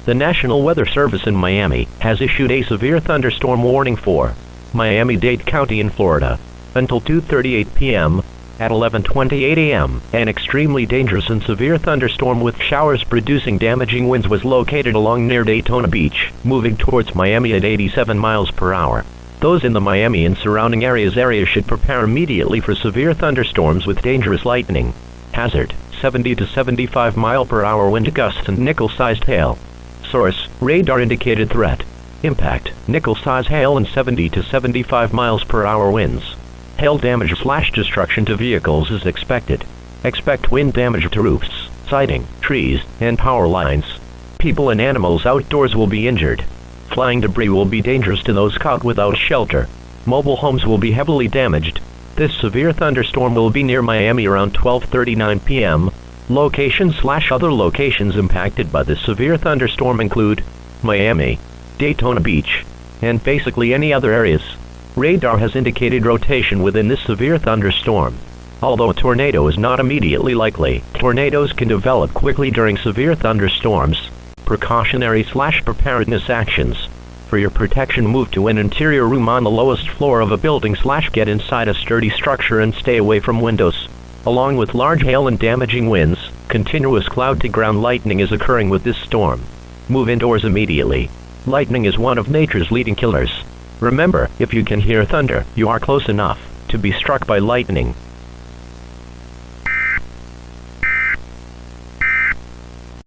The National Weather Service in Miami has issued a severe thunderstorm warning for Miami-Dade County in Florida until 2:38 p.m. At 11:28 a.m., an extremely dangerous and severe thunderstorm with showers producing damaging winds was located along near Daytona Beach, moving towards Miami at 87 miles per hour. Those in the Miami and surrounding areas should prepare immediately for severe thunderstorms with dangerous lightning. Hazard: 70 to 75 mile per hour wind gusts and nickel-sized hail. Source: radar indicated threat. Impact: nickel-size hail and 70 to 75 miles per hour winds. Hail damage/destruction to vehicles is expected. Expect wind damage to roofs, siding, trees, and power lines. People and animals outdoors will be injured. Flying debris will be dangerous to those caught without shelter. Mobile homes will be heavily damaged. This severe thunderstorm will be near Miami around 12:39 p.m. Locations/other locations impacted by this severe thunderstorm include Miami, Daytona Beach, and basically any other areas. Radar has indicated rotation within this severe thunderstorm. Although a tornado is not immediately likely, tornadoes can develop quickly during severe thunderstorms. Precautionary/preparedness actions. For your protection, move to an interior room on the lowest floor of a building/get inside a sturdy structure and stay away from windows. Along with large hail and damaging winds, continuous cloud-to-ground lightning is occurring with this storm. Move indoors immediately. Lightning is one of nature's leading killers. Remember, if you can hear thunder, you are close enough to be struck by lightning.